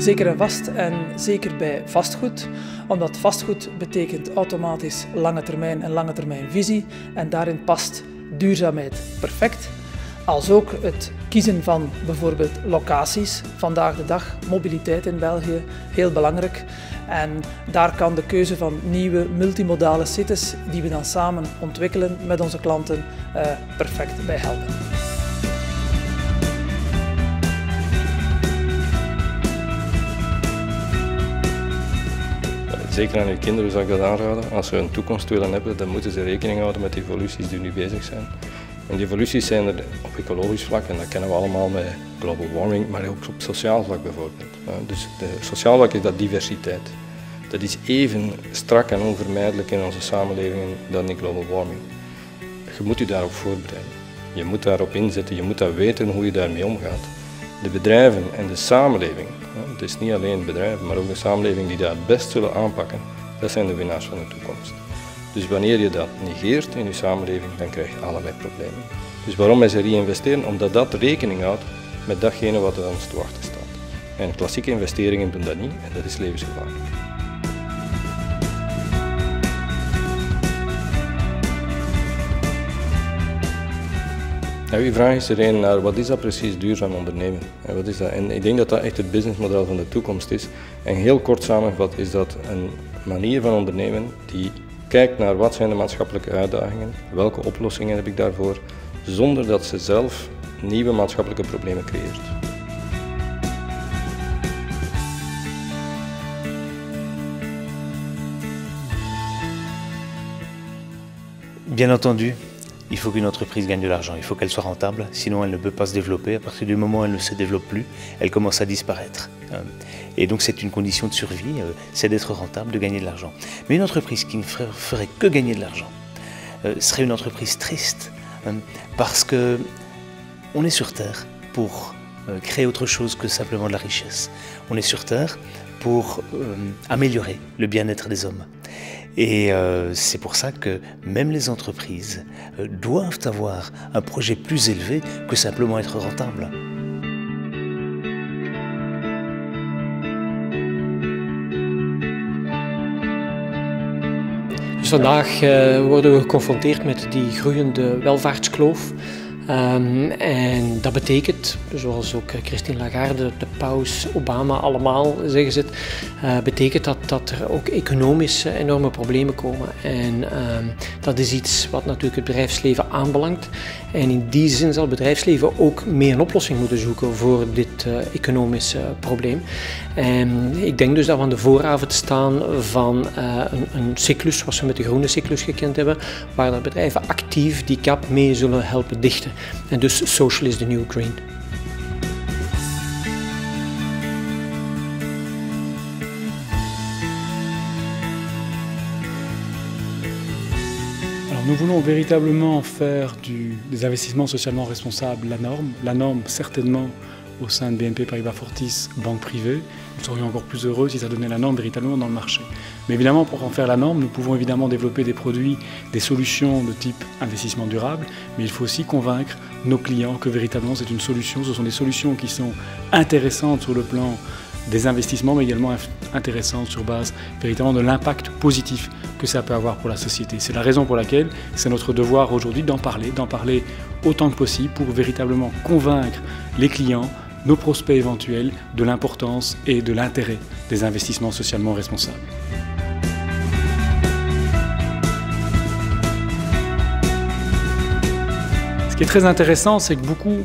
Zeker en vast en zeker bij vastgoed, omdat vastgoed betekent automatisch lange termijn en lange termijn visie en daarin past duurzaamheid perfect. Als ook het kiezen van bijvoorbeeld locaties, vandaag de dag mobiliteit in België, heel belangrijk. En daar kan de keuze van nieuwe multimodale cities die we dan samen ontwikkelen met onze klanten perfect bij helpen. Zeker aan uw kinderen zou ik dat aanraden. Als ze een toekomst willen hebben, dan moeten ze rekening houden met de evoluties die nu bezig zijn. En die evoluties zijn er op ecologisch vlak, en dat kennen we allemaal met global warming, maar ook op sociaal vlak bijvoorbeeld. Dus de sociaal vlak is dat diversiteit. Dat is even strak en onvermijdelijk in onze samenleving dan in global warming. Je moet je daarop voorbereiden. Je moet daarop inzetten, je moet dat weten hoe je daarmee omgaat. De bedrijven en de samenleving, het is niet alleen bedrijven, maar ook de samenleving die dat het best zullen aanpakken, dat zijn de winnaars van de toekomst. Dus wanneer je dat negeert in je samenleving, dan krijg je allerlei problemen. Dus waarom is er reinvesteren? Omdat dat rekening houdt met datgene wat er ons te wachten staat. En klassieke investeringen doen dat niet en dat is levensgevaarlijk. Nou, uw vraag is er een naar wat is dat precies duurzaam ondernemen? En wat is dat? En ik denk dat dat echt het businessmodel van de toekomst is. En heel kort samengevat is dat een manier van ondernemen die kijkt naar wat zijn de maatschappelijke uitdagingen, welke oplossingen heb ik daarvoor, zonder dat ze zelf nieuwe maatschappelijke problemen creëert. Bien entendu, il faut qu'une entreprise gagne de l'argent, il faut qu'elle soit rentable, sinon elle ne peut pas se développer. À partir du moment où elle ne se développe plus, elle commence à disparaître. Et donc c'est une condition de survie, c'est d'être rentable, de gagner de l'argent. Mais une entreprise qui ne ferait que gagner de l'argent serait une entreprise triste, parce qu'on est sur Terre pour créer autre chose que simplement de la richesse. On est sur Terre pour améliorer le bien-être des hommes. Et c'est pour ça que même les entreprises doivent avoir un projet plus élevé que simplement être rentable. Dus vandaag worden we geconfronteerd met die groeiende welvaartskloof. En dat betekent, zoals ook Christine Lagarde, de paus, Obama, allemaal zeggen ze het, betekent dat er ook economisch enorme problemen komen. En dat is iets wat natuurlijk het bedrijfsleven aanbelangt. En in die zin zal het bedrijfsleven ook meer een oplossing moeten zoeken voor dit economische probleem. En ik denk dus dat we aan de vooravond staan van een cyclus, zoals we met de groene cyclus gekend hebben, waar de bedrijven actief die gap mee zullen helpen dichten. En dus social is the new green. Alors nous voulons véritablement faire des investissements socialement responsables la norme certainement au sein de BNP Paribas Fortis, banque privée. Nous serions encore plus heureux si ça donnait la norme véritablement dans le marché. Mais évidemment, pour en faire la norme, nous pouvons évidemment développer des produits, des solutions de type investissement durable, mais il faut aussi convaincre nos clients que véritablement c'est une solution. Ce sont des solutions qui sont intéressantes sur le plan des investissements, mais également intéressantes sur base véritablement de l'impact positif que ça peut avoir pour la société. C'est la raison pour laquelle c'est notre devoir aujourd'hui d'en parler autant que possible pour véritablement convaincre les clients, nos prospects éventuels, de l'importance et de l'intérêt des investissements socialement responsables. Ce qui est très intéressant, c'est que beaucoup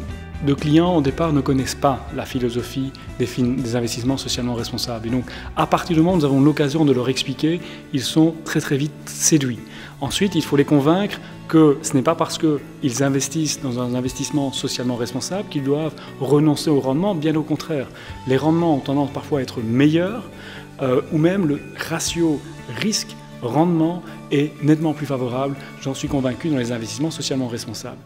de clients au départ ne connaissent pas la philosophie des investissements socialement responsables. Et donc à partir du moment où nous avons l'occasion de leur expliquer, ils sont très vite séduits. Ensuite, il faut les convaincre que ce n'est pas parce qu'ils investissent dans un investissement socialement responsable qu'ils doivent renoncer au rendement, bien au contraire. Les rendements ont tendance parfois à être meilleurs ou même le ratio risque-rendement est nettement plus favorable, j'en suis convaincu, dans les investissements socialement responsables.